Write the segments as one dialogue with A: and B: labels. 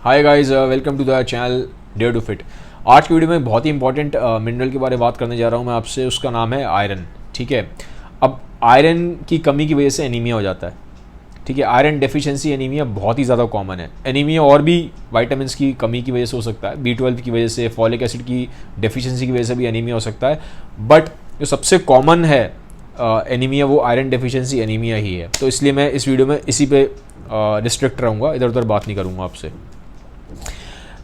A: Hi guys, welcome to the channel dare to fit. आज की video में बहुत ही इंपॉर्टेंट मिनरल के बारे में बात करने जा रहा हूँ मैं आपसे। उसका नाम है आयरन। ठीक है, अब आयरन की कमी की वजह से एनीमिया हो जाता है। ठीक है, आयरन डेफिशिएंसी एनीमिया बहुत ही ज़्यादा कॉमन है। एनीमिया और भी विटामिन की कमी की वजह से हो सकता है, B12 की वजह से, फॉलिक एसिड की डेफिशिएंसी की वजह से भी एनीमिया हो सकता है। बट जो सबसे कॉमन है एनीमिया, वो आयरन डेफिशिएंसी एनीमिया ही है। तो इसलिए मैं इस वीडियो में इसी पे रिस्ट्रिक्ट रहूँगा, इधर उधर बात नहीं करूँगा आपसे।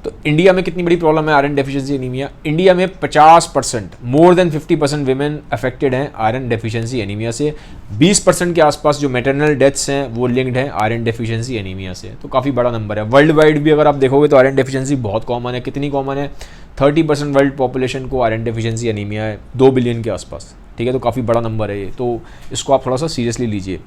A: तो इंडिया में कितनी बड़ी प्रॉब्लम है आयरन डेफिशिएंसी एनीमिया? इंडिया में 50%, मोर देन 50% वीमेन अफेक्टेड हैं आयरन डेफिशिएंसी एनीमिया से। 20% के आसपास जो मैटरनल डेथ्स हैं वो लिंक्ड हैं आयरन डेफिशिएंसी एनीमिया से। तो काफ़ी बड़ा नंबर है। वर्ल्ड वाइड भी अगर आप देखोगे तो आयरन डेफिशिएंसी बहुत कॉमन है। कितनी कॉमन है? 30% वर्ल्ड पॉपुलेशन को आयरन डेफिशिएंसी एनीमिया है, 2 बिलियन के आसपास। ठीक है, तो काफ़ी बड़ा नंबर है ये। तो इसको आप थोड़ा सा सीरियसली लीजिए।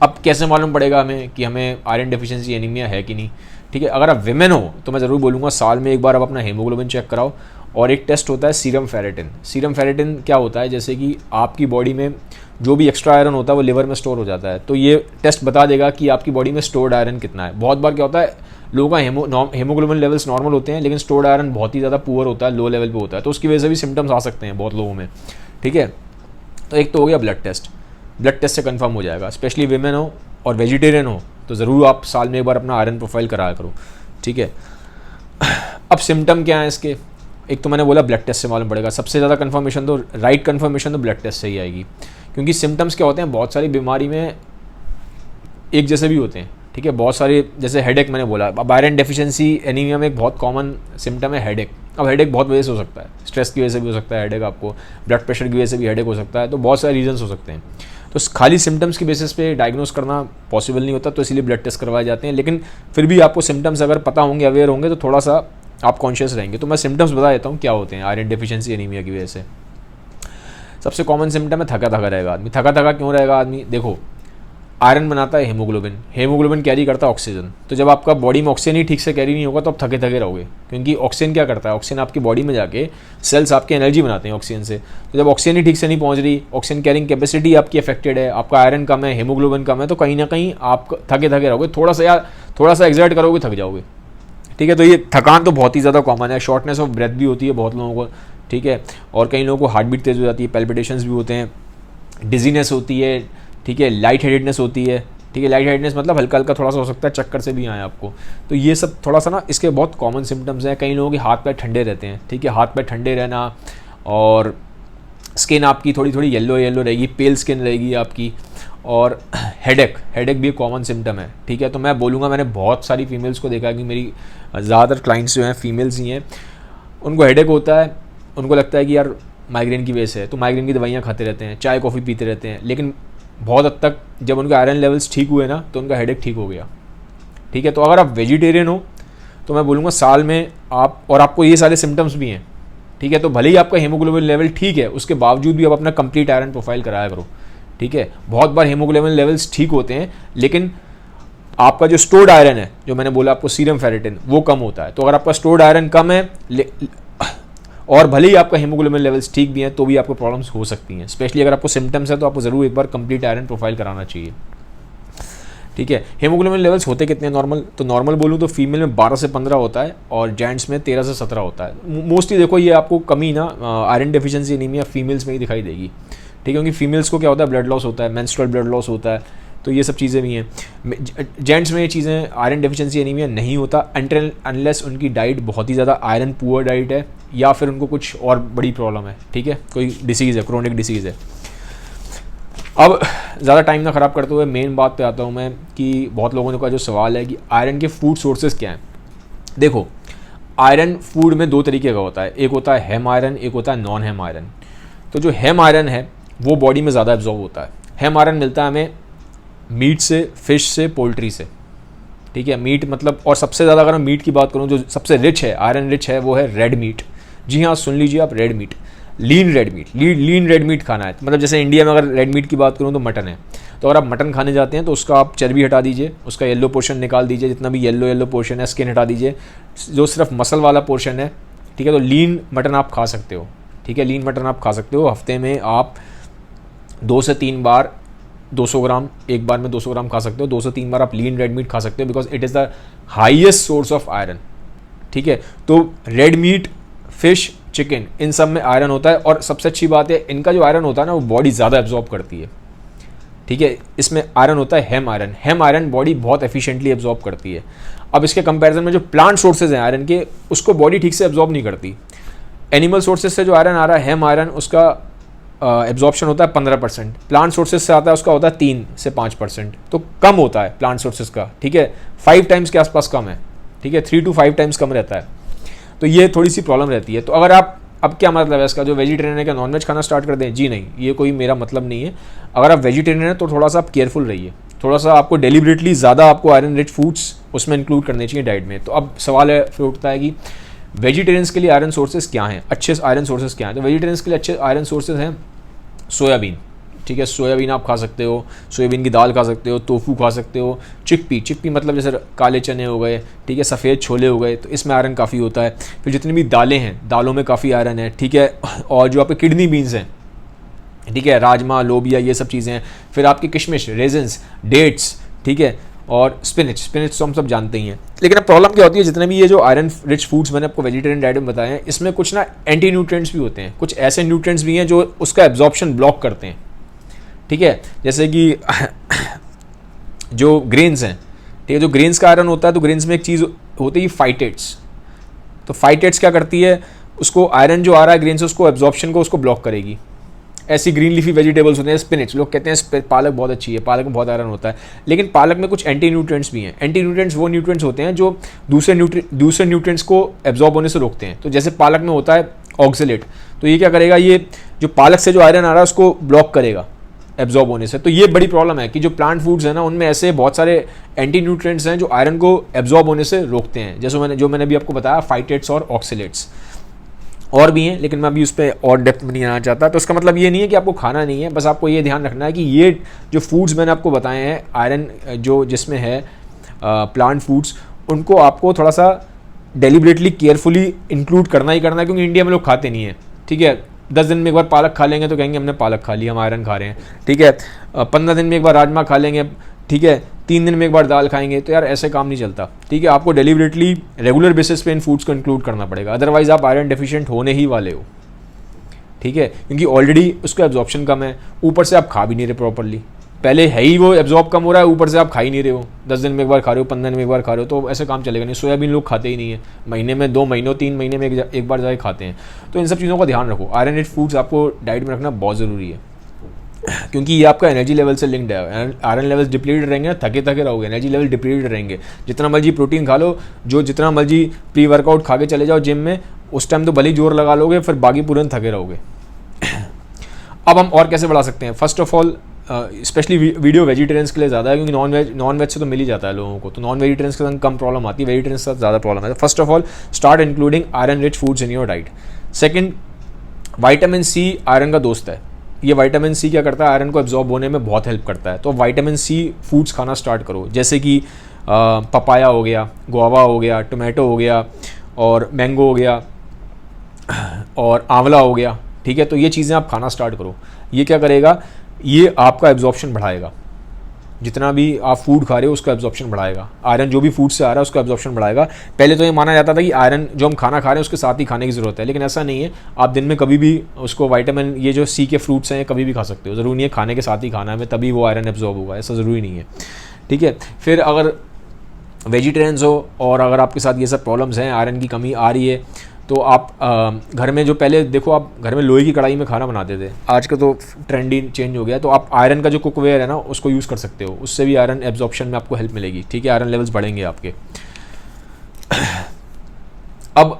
A: अब कैसे मालूम पड़ेगा हमें कि हमें आयरन डेफिशिएंसी एनीमिया है कि नहीं? ठीक है, अगर आप विमेन हो तो मैं ज़रूर बोलूँगा साल में एक बार आप अपना हेमोग्लोबिन चेक कराओ। और एक टेस्ट होता है सीरम फेरेटिन। सीरम फेरेटिन क्या होता है? जैसे कि आपकी बॉडी में जो भी एक्स्ट्रा आयरन होता है वो लिवर में स्टोर हो जाता है। तो ये टेस्ट बता देगा कि आपकी बॉडी में स्टोर्ड आयरन कितना है। बहुत बार क्या होता है, लोगों का हेमोग्लोबिन लेवल्स नॉर्मल होते हैं लेकिन स्टोर्ड आयरन बहुत ही ज़्यादा पुअर होता है, लो लेवल पे होता है। तो उसकी वजह से भी सिम्टम्स आ सकते हैं बहुत लोगों में। ठीक है, तो एक तो हो गया ब्लड टेस्ट। ब्लड टेस्ट से कंफर्म हो जाएगा। स्पेशली विमेन हो और वेजिटेरियन हो तो ज़रूर आप साल में एक बार अपना आयरन प्रोफाइल कराया करो। ठीक है, अब सिम्टम क्या है इसके? एक तो मैंने बोला ब्लड टेस्ट से मालूम पड़ेगा। सबसे ज़्यादा कंफर्मेशन तो राइट कंफर्मेशन तो ब्लड टेस्ट से ही आएगी, क्योंकि सिम्टम्स क्या होते हैं, बहुत सारी बीमारी में एक जैसे भी होते हैं। ठीक है, बहुत सारे, जैसे हेडेक मैंने बोला। अब आयरन डेफिशिएंसी एनीमिया में एक बहुत कॉमन सिम्टम है हेडेक। अब हेडेक बहुत वजह से हो सकता है, स्ट्रेस की वजह से भी हो सकता है हेडेक, आपको ब्लड प्रेशर की वजह से भी हेडेक हो सकता है। तो बहुत सारे रीजंस हो सकते हैं। तो खाली सिम्टम्स की बेसिस पे डायग्नोस करना पॉसिबल नहीं होता, तो इसीलिए ब्लड टेस्ट करवाए जाते हैं। लेकिन फिर भी आपको सिम्टम्स अगर पता होंगे, अवेयर होंगे, तो थोड़ा सा आप कॉन्शियस रहेंगे। तो मैं सिम्टम्स बता देता हूँ क्या होते हैं आयरन डेफिशिएंसी एनीमिया की वजह से। सबसे कॉमन सिम्टम है थका थका रहेगा आदमी। थका थका क्यों रहेगा आदमी? देखो, आयरन बनाता है हेमोग्लोबिन। हेमोग्लोबिन कैरी करता है ऑक्सीजन। तो जब आपका बॉडी में ऑक्सीजन ही ठीक से कैरी नहीं होगा तो आप थके थके रहोगे, क्योंकि ऑक्सीजन क्या करता है, ऑक्सीजन आपकी बॉडी में जाके सेल्स आपकी एनर्जी बनाते हैं ऑक्सीजन से। तो जब ऑक्सीजन ही ठीक से नहीं पहुंच रही, ऑक्सीजन कैरिंग कैपेसिटी आपकी अफेक्टेड है, आपका आयरन कम है, हेमोग्लोबिन कम है, तो कहीं ना कहीं आप थके थके रहोगे। थोड़ा सा एक्सर्ट करोगे थक जाओगे। ठीक है, तो ये थकान तो बहुत ही ज़्यादा कॉमन है। शॉर्टनेस ऑफ ब्रेथ भी होती है बहुत लोगों को। ठीक है, और कई लोगों को हार्ट बीट तेज़ हो जाती है, पैल्पिटेशंस भी होते हैं, डिजीनेस होती है। ठीक है, लाइट हेडेडनेस होती है। ठीक है, लाइट हेडेडनेस मतलब हल्का हल्का थोड़ा सा हो सकता है, चक्कर से भी आए आपको। तो ये सब थोड़ा सा ना इसके बहुत कॉमन सिम्टम्स हैं। कई लोगों के हाथ पैर ठंडे रहते हैं। ठीक है, हाथ पैर ठंडे रहना, और स्किन आपकी थोड़ी थोड़ी येलो येलो रहेगी, पेल स्किन रहेगी आपकी, और हेडेक भी एक कॉमन सिम्टम है। ठीक है, तो मैं बोलूँगा, मैंने बहुत सारी फीमेल्स को देखा है कि मेरी ज़्यादातर क्लाइंट्स जो हैं फीमेल्स ही हैं, उनको हेडेक होता है। उनको लगता है कि यार माइग्रेन की वजह से है, तो माइग्रेन की दवाइयाँ खाते रहते हैं, चाय कॉफ़ी पीते रहते हैं। लेकिन बहुत हद तक जब उनके आयरन लेवल्स ठीक हुए ना, तो उनका हेडेक ठीक हो गया। ठीक है, तो अगर आप वेजिटेरियन हो तो मैं बोलूँगा साल में आप, और आपको ये सारे सिम्टम्स भी हैं, ठीक है, तो भले ही आपका हेमोग्लोबिन लेवल ठीक है, उसके बावजूद भी आप अपना कंप्लीट आयरन प्रोफाइल कराया करो। ठीक है, बहुत बार हेमोग्लोबिन लेवल्स ठीक होते हैं लेकिन आपका जो स्टोर्ड आयरन है, जो मैंने बोला आपको सीरम फेरेटिन, वो कम होता है। तो अगर आपका स्टोर्ड आयरन कम है और भले ही आपका हेमोग्लोबिन लेवल्स ठीक भी हैं, तो भी आपको प्रॉब्लम्स हो सकती हैं। स्पेशली अगर आपको सिम्टम्स है तो आपको ज़रूर एक बार कंप्लीट आयरन प्रोफाइल कराना चाहिए। ठीक है, हेमोग्लोबिन लेवल्स होते कितने नॉर्मल? तो नॉर्मल बोलूँ तो फीमेल में 12 से 15 होता है और जेंट्स में 13 से 17 होता है। मोस्टली देखो ये आपको कमी ना आयरन डेफिशिएंसी एनीमिया फीमेल्स में ही दिखाई देगी। ठीक है, क्योंकि फीमेल्स को क्या होता है, ब्लड लॉस होता है, मेंस्ट्रुअल ब्लड लॉस होता है, तो ये सब चीज़ें भी हैं। जेंट्स में ये चीज़ें आयरन डेफिशिएंसी एनीमिया नहीं होता अनटिल अनलेस उनकी डाइट बहुत ही ज़्यादा आयरन पुअर डाइट है, या फिर उनको कुछ और बड़ी प्रॉब्लम है। ठीक है, कोई डिसीज़ है, क्रोनिक डिसीज़ है। अब ज़्यादा टाइम ना ख़राब करते हुए मेन बात पे आता हूँ मैं, कि बहुत लोगों का जो सवाल है कि आयरन के फूड सोर्सेज क्या हैं। देखो, आयरन फूड में दो तरीके का होता है, एक होता है हेम आयरन, एक होता है नॉन हेम आयरन। तो जो हेम आयरन है वो बॉडी में ज़्यादा एब्जॉर्ब होता है। हेम आयरन मिलता है हमें मीट से, फिश से, पोल्ट्री से। ठीक है, मीट मतलब, और सबसे ज़्यादा अगर मैं मीट की बात करूँ, जो सबसे रिच है, आयरन रिच है, वो है रेड मीट। जी हाँ, सुन लीजिए आप, रेड मीट, लीन रेड मीट खाना है। मतलब जैसे इंडिया में अगर रेड मीट की बात करूँ तो मटन है। तो अगर आप मटन खाने जाते हैं तो उसका आप चर्बी हटा दीजिए, उसका येलो पोर्शन निकाल दीजिए, जितना भी येलो पोर्शन है, स्किन हटा दीजिए, जो सिर्फ मसल वाला पोर्शन है। ठीक है, तो लीन मटन आप खा सकते हो। ठीक है, लीन मटन आप खा सकते हो। हफ्ते में आप 2 से 3 बार 200 ग्राम एक बार में 200 ग्राम खा सकते हो, 2 से 3 बार आप लीन रेड मीट खा सकते हो, because it is the highest source of iron. ठीक है, तो रेड मीट, फिश, चिकन, इन सब में आयरन होता है, और सबसे अच्छी बात है इनका जो आयरन होता है ना वो बॉडी ज़्यादा एब्जॉर्ब करती है। ठीक है, इसमें आयरन होता है हेम आयरन बॉडी बहुत एफिशिएंटली एब्जॉर्ब करती है। अब इसके कंपैरिजन में जो प्लांट सोर्सेज हैं आयरन के, उसको बॉडी ठीक से एब्जॉर्ब नहीं करती। एनिमल सोर्सेज से जो आयरन आ रहा है हेम आयरन, उसका एब्जॉर्प्शन होता है 15%, प्लांट सोर्सेज से आता है उसका होता है 3 से 5%, तो कम होता है प्लांट सोर्सेज का। ठीक है, 5 टाइम्स के आसपास कम है। ठीक है, 3 to 5 टाइम्स कम रहता है, तो ये थोड़ी सी प्रॉब्लम रहती है। तो अगर आप, अब क्या मतलब है इसका, जो वेजिटेरियन है क्या नॉनवेज खाना स्टार्ट कर दें? जी नहीं, ये कोई मेरा मतलब नहीं है। अगर आप वेजिटेरियन हैं तो थोड़ा सा आप केयरफुल रहिए, थोड़ा सा आपको डेलिबरेटली ज़्यादा आपको आयरन रिच फूड्स उसमें इंक्लूड करने चाहिए डाइट में। तो अब सवाल है फिर उठता है कि वेजिटेरियंस के लिए आयरन सोर्सेज क्या हैं, अच्छे आयरन सोर्सेज क्या हैं? तो वेजिटेरियंस के लिए अच्छे आयरन सोर्सेज हैं सोयाबीन। ठीक है, सोयाबीन आप खा सकते हो, सोयाबीन की दाल खा सकते हो, टोफू खा सकते हो, चिकपी मतलब जैसे काले चने हो गए, ठीक है, सफ़ेद छोले हो गए, तो इसमें आयरन काफ़ी होता है। फिर जितनी भी दालें हैं, दालों में काफ़ी आयरन है। ठीक है, और जो आपके किडनी बीन्स हैं, ठीक है, राजमा, लोबिया, ये सब चीज़ें हैं। फिर आपकी किशमिश, रेजन्स, डेट्स, ठीक है, और स्पिनच तो हम सब जानते ही हैं। लेकिन अब प्रॉब्लम क्या होती है, जितने भी ये जो आयरन रिच फूड्स मैंने आपको वेजिटेरियन डाइट में बताए हैं, इसमें कुछ ना एंटी न्यूट्रिएंट्स भी होते हैं, कुछ ऐसे न्यूट्रिएंट्स भी हैं जो उसका एब्जॉर्प्शन ब्लॉक करते हैं। ठीक है, जैसे कि जो ग्रेन्स हैं, ठीक है, जो ग्रेन्स का आयरन होता है, तो ग्रेन्स में एक चीज़ होती है फाइटेट्स। तो फाइटेट्स क्या करती है, उसको आयरन जो आ रहा है ग्रेन से, उसको एब्जॉर्प्शन को उसको ब्लॉक करेगी। ऐसी ग्रीन लीफी वेजिटेबल्स होते हैं, स्पिनच, लोग कहते हैं पालक बहुत अच्छी है, पालक में बहुत आयरन होता है, लेकिन पालक में कुछ एंटी न्यूट्रिएंट्स भी हैं। एंटी न्यूट्रिएंट्स वो न्यूट्रिएंट्स होते हैं जो दूसरे न्यूट्रिएंट्स को एब्जॉर्ब होने से रोकते हैं। तो जैसे पालक में होता है ऑक्सलेट, तो ये क्या करेगा, ये जो पालक से जो आयरन आ रहा है उसको ब्लॉक करेगा एब्जॉर्ब होने से। तो ये बड़ी प्रॉब्लम है कि जो प्लांट फूड्स हैं ना, उनमें ऐसे बहुत सारे एंटी न्यूट्रिएंट्स हैं जो आयरन को एब्जॉर्ब होने से रोकते हैं। जैसे मैंने अभी आपको बताया, फाइटेट्स और ऑक्सलेट्स, और भी हैं, लेकिन मैं अभी उस पर और डेप्थ में नहीं आना चाहता। तो इसका मतलब ये नहीं है कि आपको खाना नहीं है, बस आपको ये ध्यान रखना है कि ये जो फूड्स मैंने आपको बताए हैं आयरन जो जिसमें है प्लांट फूड्स, उनको आपको थोड़ा सा डेलिबरेटली केयरफुली इंक्लूड करना ही करना है, क्योंकि इंडिया में लोग खाते नहीं है। ठीक है, 10 दिन में एक बार पालक खा लेंगे तो कहेंगे हमने पालक खा लिया, हम आयरन खा रहे हैं। ठीक है, 15 दिन में एक बार राजमा खा लेंगे, ठीक है, 3 दिन में एक बार दाल खाएंगे, तो यार ऐसे काम नहीं चलता। ठीक है, आपको डेलिबरेटली रेगुलर बेसिस पे इन फूड्स को इंक्लूड करना पड़ेगा, अदरवाइज आप आयरन डेफिशिएंट होने ही वाले हो। ठीक है, क्योंकि ऑलरेडी उसका एब्जॉर्प्शन कम है, ऊपर से आप खा भी नहीं रहे प्रॉपरली, पहले है ही वो एब्जॉर्ब कम हो रहा है, ऊपर से आप खा ही नहीं रहे हो। 10 दिन में एक बार खा रहे हो, 15 दिन में एक बार खा रहे हो, तो ऐसे काम चलेगा नहीं। सोयाबीन लोग खाते ही नहीं है, महीने में 2 महीनों 3 महीने में एक बार जाके खाते हैं। तो इन सब चीज़ों का ध्यान रखो, आयरन रिच फूड्स आपको डाइट में रखना बहुत ज़रूरी है, क्योंकि ये आपका एनर्जी लेवल से लिंक्ड है। आयरन लेवल्स डिप्लीटेड रहेंगे, थके रहोगे, एनर्जी लेवल डिप्लीटेड रहेंगे। जितना मर्जी प्रोटीन खा लो, जितना मर्जी प्री वर्कआउट खा के चले जाओ जिम में, उस टाइम तो भले ही जोर लगा लोगे, फिर बाकी पूरे थके रहोगे। अब हम और कैसे बढ़ा सकते हैं? First of all, specially video vegetarians के लिए ज़्यादा है, क्योंकि नॉन वेज से तो मिल ही जाता है लोगों को, तो नॉन वेजिटेरियंस के साथ कम प्रॉब्लम आती है, वेजिटेरियंस के साथ ज़्यादा प्रॉब्लम है। First of all, start including iron rich foods in your diet. Second, vitamin C iron का दोस्त है। ये विटामिन सी क्या करता है, आयरन को एब्जॉर्ब होने में बहुत हेल्प करता है। तो विटामिन सी फूड्स खाना स्टार्ट करो, जैसे कि पपाया हो गया, गुआवा हो गया, टोमेटो हो गया, और मैंगो हो गया, और आंवला हो गया। ठीक है, तो ये चीज़ें आप खाना स्टार्ट करो। ये क्या करेगा, ये आपका एब्जॉर्प्शन बढ़ाएगा, जितना भी आप फूड खा रहे हो उसका एब्जॉर्प्शन बढ़ाएगा। आयरन जो भी फूड से आ रहा है उसका एब्जॉर्प्शन बढ़ाएगा। पहले तो ये माना जाता था कि आयरन जो हम खाना खा रहे हैं उसके साथ ही खाने की ज़रूरत है, लेकिन ऐसा नहीं है। आप दिन में कभी भी उसको विटामिन, ये जो सी के फ्रूट्स हैं, कभी भी खा सकते हो। ज़रूरी नहीं है खाने के साथ ही खाना है तभी वो आयरन एब्जॉर्ब होगा, ऐसा ज़रूरी नहीं है। ठीक है, फिर अगर वेजिटेरियंस हो और अगर आपके साथ ये सब प्रॉब्लम्स हैं, आयरन की कमी आ रही है, तो आप घर में, जो पहले देखो आप घर में लोहे की कढ़ाई में खाना बनाते थे, आज का तो ट्रेंड ही चेंज हो गया, तो आप आयरन का जो कुकवेयर है ना उसको यूज़ कर सकते हो, उससे भी आयरन एब्जॉर्प्शन में आपको हेल्प मिलेगी। ठीक है, आयरन लेवल्स बढ़ेंगे आपके। अब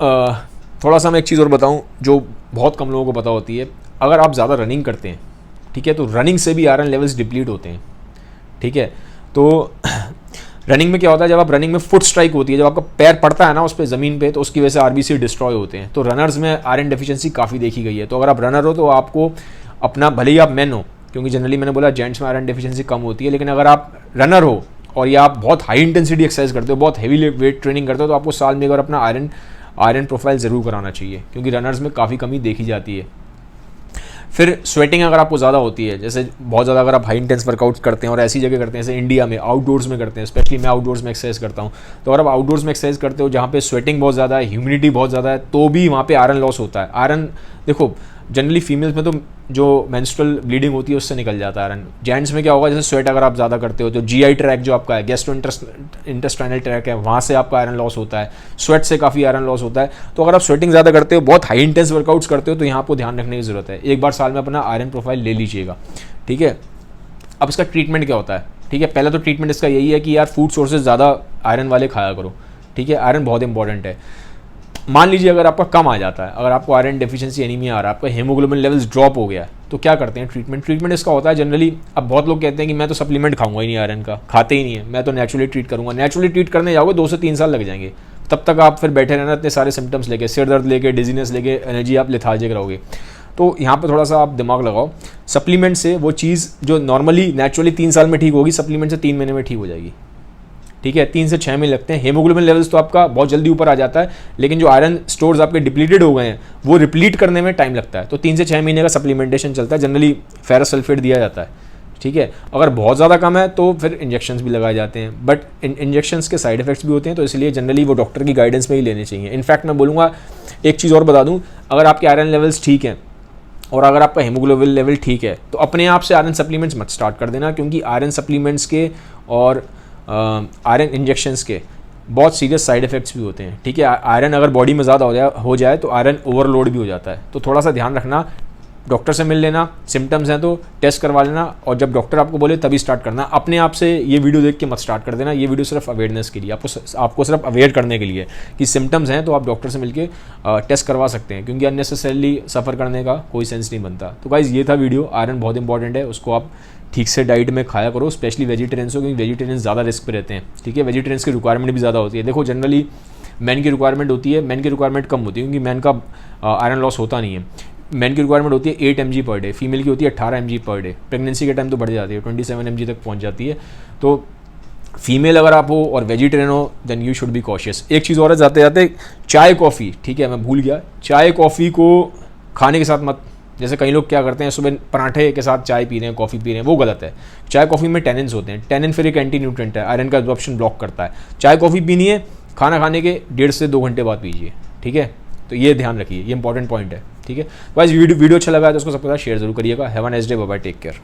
A: थोड़ा सा मैं एक चीज़ और बताऊं जो बहुत कम लोगों को पता होती है। अगर आप ज़्यादा रनिंग करते हैं, ठीक है, तो रनिंग से भी आयरन लेवल्स डिप्लीट होते हैं। ठीक है, तो रनिंग में क्या होता है, जब आप रनिंग में फुट स्ट्राइक होती है, जब आपका पैर पड़ता है ना उस पर ज़मीन पे, तो उसकी वजह से आरबीसी डिस्ट्रॉय होते हैं। तो रनर्स में आयरन डेफिशिएंसी काफ़ी देखी गई है। तो अगर आप रनर हो तो आपको अपना, भले ही आप मैन हो, क्योंकि जनरली मैंने बोला जेंट्स में आयरन डेफिशिएंसी कम होती है, लेकिन अगर आप रनर हो और या आप बहुत हाई इंटेंसिटी एक्सरसाइज करते हो, बहुत हैवी वेट ट्रेनिंग करते हो, तो आपको साल में एक बार अपना आयरन प्रोफाइल ज़रूर कराना चाहिए, क्योंकि रनर्स में काफ़ी कमी देखी जाती है। फिर स्वेटिंग अगर आपको ज़्यादा होती है, जैसे बहुत ज़्यादा अगर आप हाई इंटेंस वर्कआउट्स करते हैं और ऐसी जगह करते हैं जैसे इंडिया में आउटडोर्स में करते हैं, स्पेशली मैं आउटडोर्स में एक्सरसाइज करता हूँ, तो अगर आप आउटडोर्स में एक्सरसाइज करते हो जहाँ पे स्वेटिंग बहुत ज़्यादा है, ह्यूमिडिटी बहुत ज़्यादा है, तो भी वहाँ पे आयरन लॉस होता है। आयरन देखो जनरली फीमेल्स में तो जो मेंस्ट्रुअल ब्लीडिंग होती है उससे निकल जाता है आयरन। जेंट्स में क्या होगा, जैसे स्वेट अगर आप ज़्यादा करते हो तो जीआई ट्रैक जो आपका है, गैस्ट्रो इंटेस्टाइनल ट्रैक है, वहाँ से आपका आयरन लॉस होता है, स्वेट से काफ़ी आयरन लॉस होता है। तो अगर आप स्वेटिंग ज़्यादा करते हो, बहुत हाई इंटेंस वर्कआउट्स करते हो, तो यहाँ आपको ध्यान रखने की ज़रूरत है। एक बार साल में अपना आयरन प्रोफाइल ले लीजिएगा, ठीक है। अब इसका ट्रीटमेंट क्या होता है, ठीक है। पहला तो ट्रीटमेंट इसका यही है कि यार फूड सोर्सेज ज़्यादा आयरन वाले खाया करो, ठीक है। आयरन बहुत इंपॉर्टेंट है। मान लीजिए अगर आपका कम आ जाता है, अगर आपको आयरन डेफिशिएंसी एनीमिया आ रहा है, आपका हीमोग्लोबिन लेवल्स ड्रॉप हो गया है, तो क्या करते हैं ट्रीटमेंट इसका होता है जनरली। अब बहुत लोग कहते हैं कि मैं तो सप्लीमेंट खाऊंगा ही नहीं, आयरन का खाते ही नहीं है, मैं तो नेचुरली ट्रीट करूंगा। नेचुरली ट्रीट करने जाओगे 2 से 3 साल लग जाएंगे, तब तक आप फिर बैठे रहना इतने सारे सिम्टम्स लेके, सिर दर्द लेके, डिजीनेस लेके, एनर्जी आप लेथार्जिक रहोगे। तो यहाँ पे थोड़ा सा आप दिमाग लगाओ। सप्लीमेंट से वो चीज़ जो नॉर्मली नेचुरली 3 साल में ठीक होगी, सप्लीमेंट से 3 महीने में ठीक हो जाएगी, ठीक है। 3 से 6 महीने लगते हैं। हीमोग्लोबिन लेवल्स तो आपका बहुत जल्दी ऊपर आ जाता है, लेकिन जो आयरन स्टोर्स आपके डिप्लीटेड हो गए हैं वो रिप्लीट करने में टाइम लगता है। तो 3 से 6 महीने का सप्लीमेंटेशन चलता है, जनरली फेरस सल्फेट दिया जाता है, ठीक है। अगर बहुत ज़्यादा कम है तो फिर इंजेक्शंस भी लगाए जाते हैं, बट इंजेक्शंस के साइड इफेक्ट्स भी होते हैं, तो इसलिए जनरली वो डॉक्टर की गाइडेंस में ही लेने चाहिए। इनफैक्ट मैं बोलूँगा एक चीज़ और बता दूँ, अगर आपके आयरन लेवल्स ठीक हैं और अगर आपका हीमोग्लोबिन लेवल ठीक है, तो अपने आप से आयरन सप्लीमेंट्स मत स्टार्ट कर देना, क्योंकि आयरन सप्लीमेंट्स के और आयरन इंजेक्शंस के बहुत सीरियस साइड इफेक्ट्स भी होते हैं, ठीक है। आयरन अगर बॉडी में ज़्यादा हो जाए तो आयरन ओवरलोड भी हो जाता है। तो थोड़ा सा ध्यान रखना, डॉक्टर से मिल लेना, सिम्टम्स हैं तो टेस्ट करवा लेना, और जब डॉक्टर आपको बोले तभी स्टार्ट करना। अपने आप से ये वीडियो देख के मत स्टार्ट कर देना। ये वीडियो सिर्फ अवेयरनेस के लिए, आपको सिर्फ अवेयर करने के लिए कि सिम्टम्स हैं तो आप डॉक्टर से मिलके टेस्ट करवा सकते हैं, क्योंकि अननेसेसरीली सफ़र करने का कोई सेंस नहीं बनता। तो गाइज़ ये था वीडियो। आयरन बहुत इंपॉर्टेंट है, उसको आप ठीक से डाइट में खाया करो, स्पेशली वेजिटेरियंस हो, क्योंकि वेजिटेरियंस ज़्यादा रिस्क पे रहते हैं, ठीक है। वेजिटेरियंस की रिक्वायरमेंट भी ज़्यादा होती है। देखो जनरली मैन की रिक्वायरमेंट होती है, मैन की रिक्वायरमेंट कम होती है, क्योंकि मैन का आयरन लॉस होता नहीं है। मैन की रिक्वायरमेंट होती है 8 mg पर डे, फीमेल की होती है 18 mg पर डे। प्रेगनेंसी के टाइम तो बढ़ जाती है, 27 mg तक पहुंच जाती है। तो फीमेल अगर आप हो और वेजिटेरियन हो, then you should be cautious. एक चीज़ और है, जाते जाते चाय कॉफ़ी, ठीक है, मैं भूल गया, चाय कॉफ़ी को खाने के साथ मत, जैसे कई लोग क्या करते हैं सुबह पराठे के साथ चाय पी रहे हैं, कॉफ़ी पी रहे हैं, वो गलत है। चाय कॉफ़ी में टेनिन्स होते हैं, टेनिन फिर एक एंटी न्यूट्रेंट है, आयरन का एब्जॉर्प्शन ब्लॉक करता है। चाय कॉफ़ी पीनी है खाना खाने के 1.5 से 2 घंटे बाद पीजिए, ठीक है। तो ये ध्यान रखिए, ये इंपॉर्टेंट पॉइंट है, ठीक है। वाइज वीडियो अच्छा लगा है तो उसको सबके साथ शेयर जरूर करिएगा। Have a nice day, bye bye, take care.